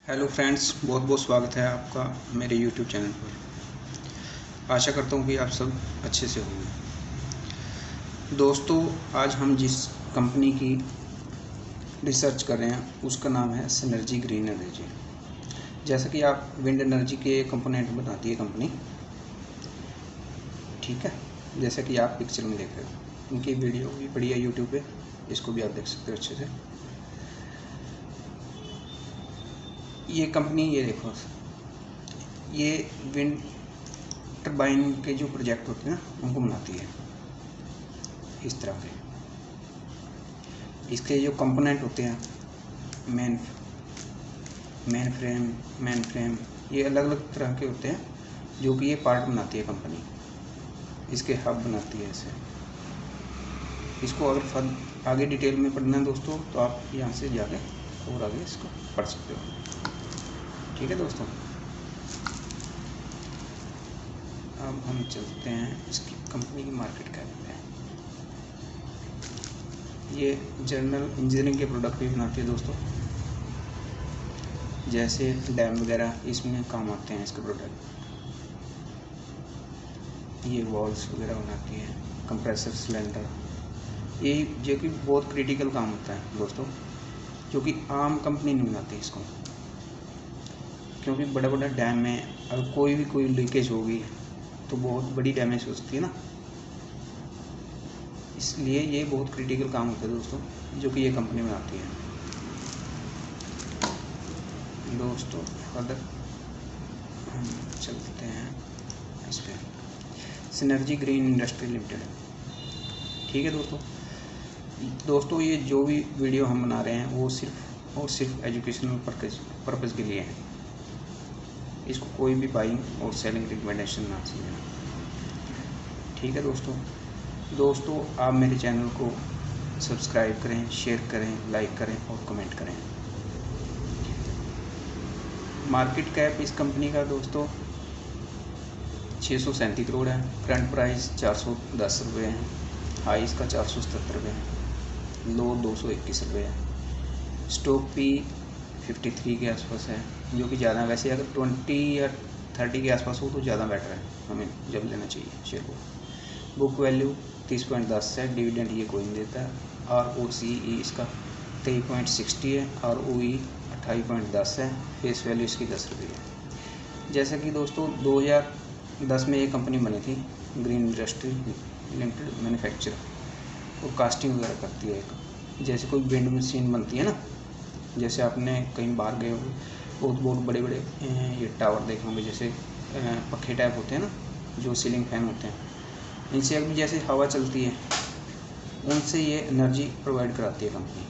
Hello friends, बहुत बहुत स्वागत है आपका मेरे यूट्यूब चैनल पर। आशा करता हूँ कि आप सब अच्छे से होंगे। दोस्तों, आज हम जिस कंपनी की रिसर्च कर रहे हैं उसका नाम है सिनर्जी ग्रीन एनर्जी। जैसा कि आप विंड एनर्जी के कंपोनेंट बनाती है कंपनी, ठीक है। जैसा कि आप पिक्चर में देख रहे हो, उनकी वीडियो भी पड़ी है यूट्यूब पे, इसको भी आप देख सकते हो अच्छे से। ये कंपनी, ये देखो, ये विंड टरबाइन के जो प्रोजेक्ट होते हैं ना उनको बनाती है इस तरह के। इसके जो कंपोनेंट होते हैं, मेन फ्रेम, ये अलग अलग तरह के होते हैं जो कि ये पार्ट बनाती है कंपनी। इसके हब बनाती है इसे। इसको अगर आगे डिटेल में पढ़ना है दोस्तों तो आप यहाँ से जाके और आगे इसको पढ़ सकते हो, ठीक है दोस्तों। अब हम चलते हैं इसकी कंपनी की मार्केट कैप पे। ये जनरल इंजीनियरिंग के प्रोडक्ट भी बनाती है दोस्तों, जैसे डैम वगैरह, इसमें काम आते हैं इसके प्रोडक्ट। ये वॉल्स वगैरह बनाती है, कंप्रेसर सिलेंडर, ये जो कि बहुत क्रिटिकल काम होता है दोस्तों, जो कि आम कंपनी नहीं बनाती इसको। क्योंकि बड़ा बड़ा डैम में अगर कोई लीकेज होगी तो बहुत बड़ी डैमेज हो सकती है ना, इसलिए ये बहुत क्रिटिकल काम होता है दोस्तों, जो कि ये कंपनी बनाती है दोस्तों। अदर हम चलते हैं इस पर, सिनर्जी ग्रीन इंडस्ट्री लिमिटेड, ठीक है दोस्तों। ये जो भी वीडियो हम बना रहे हैं वो सिर्फ और सिर्फ एजुकेशनल पर्पज़ के लिए है। इसको कोई भी बाइंग और सेलिंग रिकमेंडेशन ना समझना, ठीक है दोस्तों। आप मेरे चैनल को सब्सक्राइब करें, शेयर करें, लाइक करें और कमेंट करें। मार्केट कैप इस कंपनी का दोस्तों 637 करोड़ है। करंट प्राइस 410 रुपये है। हाई इसका 477 रुपये है। लो 221 रुपये है। स्टॉक पी 53 के आसपास है, जो कि ज़्यादा। वैसे अगर 20 या 30 के आसपास हो तो ज़्यादा बेटर है, हमें जब लेना चाहिए शेयर को। बुक वैल्यू 30.10 है। डिविडेंड ये कोई नहीं देता है। ROCE इसका 3.60 है। ROE 28.10 है। फेस वैल्यू इसकी 10 रुपये है। जैसा कि दोस्तों 2010 में ये कंपनी बनी थी, ग्रीन इंडस्ट्री लिमिटेड मैन्युफैक्चर, और कास्टिंग वगैरह करती है। जैसे कोई विंड मशीन बनती है ना, जैसे आपने कहीं बाहर गए हो, बहुत बड़े बड़े ये टावर देखे होंगे, जैसे पखे टाइप होते हैं ना, जो सीलिंग फैन होते हैं, इनसे अभी जैसे हवा चलती है, उनसे ये एनर्जी प्रोवाइड कराती है कंपनी।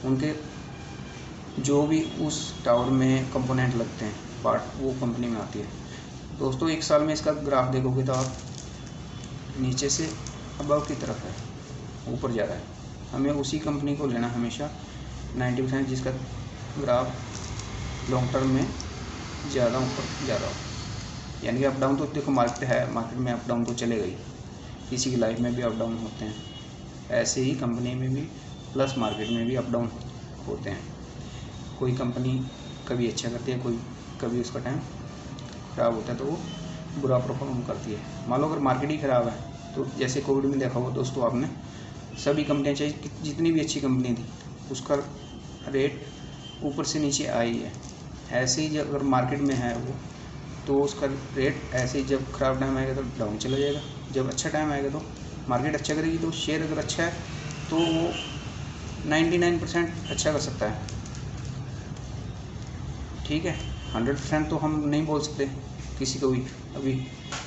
उनके जो भी उस टावर में कंपोनेंट लगते हैं, पार्ट, वो कंपनी में आती है दोस्तों। एक साल में इसका ग्राफ देखोगे तो आप नीचे से अबव की तरफ है, ऊपर जा रहा है। हमें उसी कंपनी को लेना हमेशा 90%, जिसका ग्राफ लॉन्ग टर्म में ज़्यादा ऊपर जा रहा हो। यानी कि अप डाउन तो देखो मार्केट है, मार्केट में अप डाउन तो चलेगा ही, किसी की लाइफ में भी अप डाउन होते हैं। ऐसे ही कंपनी में भी, प्लस मार्केट में भी अप डाउन होते हैं। कोई कंपनी कभी अच्छा करती है, कोई कभी उसका टाइम ख़राब होता है तो वो बुरा परफॉर्म करती है। मान लो अगर मार्केट ही ख़राब है तो जैसे कोविड में देखा होगा दोस्तों आपने, सभी कंपनियाँ, चाहे जितनी भी अच्छी कंपनी थी, उसका रेट ऊपर से नीचे आई है। ऐसे ही जब अगर मार्केट में है वो, तो उसका रेट ऐसे ही जब ख़राब टाइम आएगा तो डाउन चला जाएगा, जब अच्छा टाइम आएगा तो मार्केट अच्छा करेगी। तो शेयर अगर अच्छा है तो वो 99% अच्छा कर सकता है, ठीक है। 100% तो हम नहीं बोल सकते किसी को भी, अभी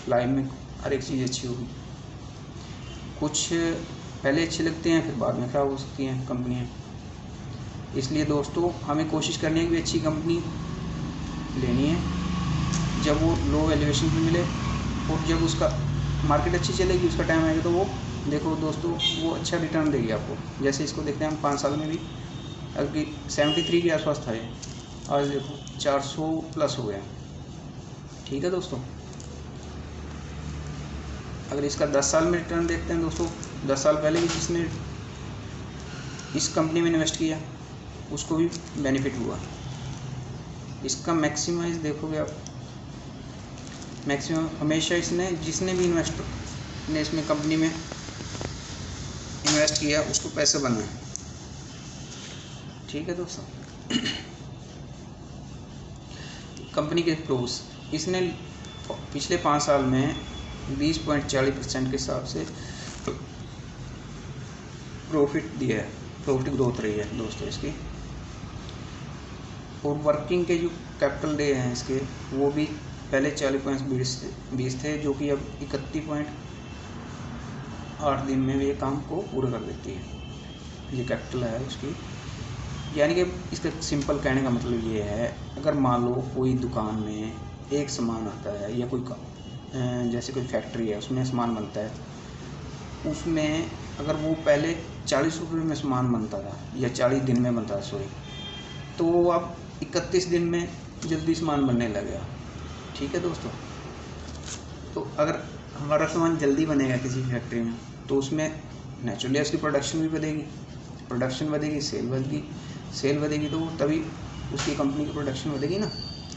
लाइफ में हर एक चीज़ अच्छी होगी। कुछ पहले अच्छी लगती हैं, फिर बाद में ख़राब हो सकती हैं कंपनियाँ। इसलिए दोस्तों हमें कोशिश करनी है कि अच्छी कंपनी लेनी है, जब वो लो वैल्यूएशन पे मिले, और जब उसका मार्केट अच्छी चलेगी, उसका टाइम आएगा तो वो देखो दोस्तों वो अच्छा रिटर्न देगी आपको। जैसे इसको देखते हैं हम 5 साल में भी, अगर 73 के आसपास था ये, आज देखो 400 प्लस हो गया, ठीक है दोस्तों। अगर इसका 10 साल में रिटर्न देखते हैं दोस्तों, 10 साल पहले भी जिसने इस कंपनी में इन्वेस्ट किया उसको भी बेनिफिट हुआ, इसका मैक्सिमाइज देखोगे आप, मैक्सिमम हमेशा इसने जिसने भी इन्वेस्टर ने इसमें कंपनी में इन्वेस्ट किया उसको पैसे बना है। ठीक है दोस्तों, कंपनी के प्रोस इसने पिछले 5 साल में 20.40% के हिसाब से प्रॉफिट दिया है, प्रॉफिट ग्रोथ रही है दोस्तों इसकी। और वर्किंग के जो कैपिटल डे हैं इसके वो भी पहले 40.20 थे, जो कि अब 31.8 दिन में ये काम को पूरा कर देती है, ये कैपिटल है उसकी। यानी कि इसका सिंपल कहने का मतलब ये है, अगर मान लो कोई दुकान में एक सामान आता है या कोई जैसे कोई फैक्ट्री है उसमें सामान बनता है, उसमें अगर वो पहले 40 रुपये में सामान बनता था या 40 दिन में बनता था सॉरी, तो वो अब 31 दिन में जल्दी सामान बनने लग गया। ठीक है दोस्तों, तो अगर हमारा सामान जल्दी बनेगा किसी फैक्ट्री में तो उसमें नेचुरली उसकी प्रोडक्शन भी बढ़ेगी, प्रोडक्शन बढ़ेगी, सेल बढ़ेगी तो तभी उसकी कंपनी की प्रोडक्शन बढ़ेगी ना।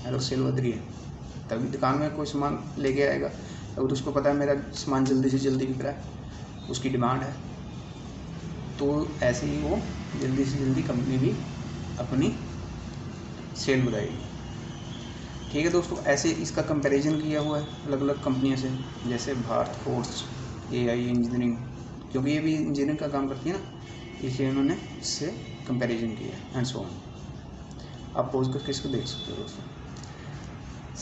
अगर सेल बढ़ रही है तभी दुकान में कोई सामान लेके आएगा, अगर उसको पता है मेरा सामान जल्दी से जल्दी बिक रहा है, उसकी डिमांड है, तो ऐसे ही वो जल्दी से जल्दी कंपनी भी अपनी सेल बढ़ाएगी। ठीक है दोस्तों, ऐसे इसका कंपैरिजन किया हुआ है अलग अलग कंपनियों से, जैसे भारत फोर्स, AI इंजीनियरिंग, क्योंकि ये भी इंजीनियरिंग का काम करती है ना, इसलिए उन्होंने इससे कंपैरिजन किया एंड सो ऑन। आप पोज करके इसको देख सकते हो दोस्तों।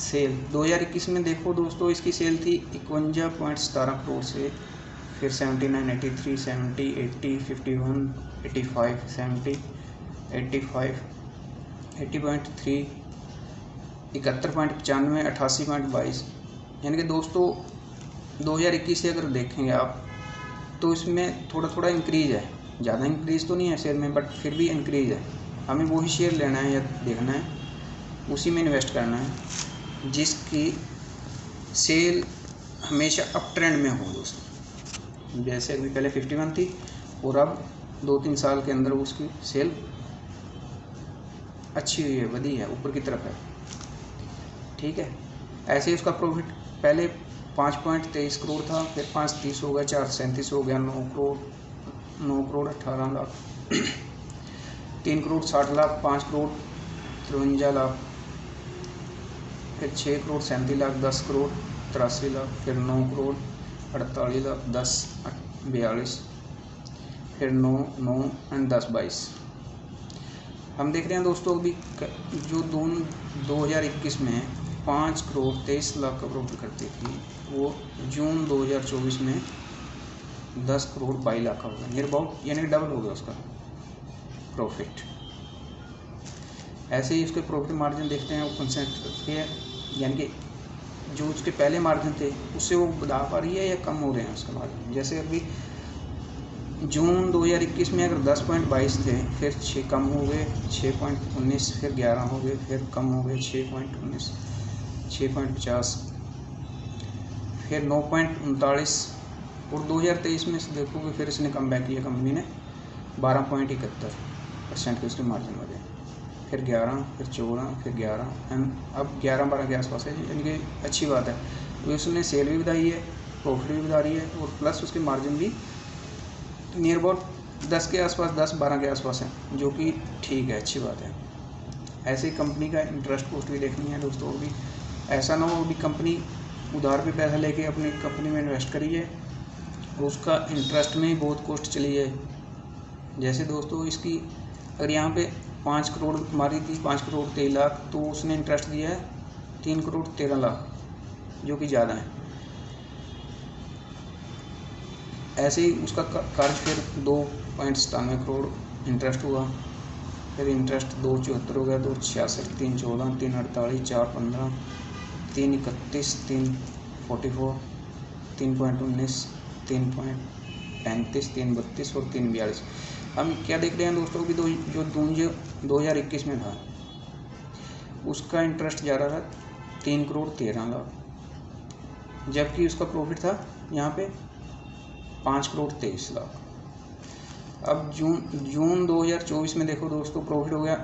सेल 2021 में देखो दोस्तों, इसकी सेल थी 51.17 करोड़ से, फिर 79, 83, 70, 80, 51, 85, 70, 85, 80.3, 71.95, 88.22। यानी कि दोस्तों 2021 से अगर देखेंगे आप तो इसमें थोड़ा थोड़ा इंक्रीज है, ज़्यादा इंक्रीज तो नहीं है शेयर में, बट फिर भी इंक्रीज है। हमें वही शेयर लेना है या देखना है, उसी में इन्वेस्ट करना है जिसकी सेल हमेशा अप ट्रेंड में हो दोस्तों। जैसे अभी पहले 51 थी और अब 2-3 साल के अंदर उसकी सेल अच्छी हुई है, बढ़ी है, ऊपर की तरफ है। ठीक है, ऐसे ही उसका प्रॉफिट पहले 5.23 करोड़ था, फिर 5.30 हो गया, 4.37 हो गया, 9 करोड़ 18 लाख, 3 करोड़ 60 लाख, 5 करोड़ 53 लाख, फिर 6 करोड़ 37 लाख, 10 करोड़ 83 लाख, फिर 9 करोड़ 48 लाख, 10 42, फिर 9 एंड 10 22। हम देख रहे हैं दोस्तों अभी जो 2021 में 5 करोड़ 23 लाख का प्रॉफिट करती थी, वो जून 2024 में 10 करोड़ 22 लाख का होगा, नियर अबाउट, यानी कि डबल हो गया उसका प्रॉफिट। ऐसे ही उसके प्रॉफिट मार्जिन देखते हैं, वो कंसेंट रखती है, यानी कि जो उसके पहले मार्जिन थे उससे वो बढ़ा पा रही है या कम हो रहे हैं उसका मार्जिन। जैसे अभी जून 2021 में अगर 10.22 थे, फिर 6 कम हो गए 6.19, फिर 11 हो गए, फिर कम हो गए 6.19, 6.50, फिर 9.39, और 2023 में देखोगे फिर इसने कम बैक किया कंपनी ने, 12.71% के उसके मार्जिन बढ़े, फिर 11, फिर 14, फिर 11 एंड अब 11-12 के आसपास है, यानी कि अच्छी बात है। तो उसने सेल भी बढ़ाई है, प्रॉफिट भी बढ़ा रही है, और प्लस उसके मार्जिन भी नियर अबाउट 10 के आसपास, 10-12 के आसपास है, जो कि ठीक है, अच्छी बात है। ऐसे ही कंपनी का इंटरेस्ट कॉस्ट भी देखनी है दोस्तों। भी ऐसा ना हो अभी कंपनी उधार पे पैसा लेके अपनी कंपनी में इन्वेस्ट करी है और उसका इंटरेस्ट में ही बहुत कॉस्ट चली है। जैसे दोस्तों इसकी अगर यहाँ पे 5 करोड़ मारी थी, 5 करोड़ 23 लाख, तो उसने इंटरेस्ट दिया है 3 करोड़ 13 लाख, जो कि ज़्यादा है। ऐसे ही उसका कर्ज फिर 2.97 करोड़ इंटरेस्ट हुआ, फिर इंटरेस्ट 2.74 हो गया, 2.66, 3.14, 3.48, 4.15, 3.31, 3.44, 3.19, 3.35, 3.32 और 3.42। हम क्या देख रहे हैं दोस्तों कि जो 2021 में था उसका इंटरेस्ट जा रहा था 3 करोड़ 13 लाख, जबकि उसका प्रॉफिट था यहाँ पे 5 करोड़ 23 लाख। अब जून 2024 में देखो दोस्तों प्रॉफिट हो गया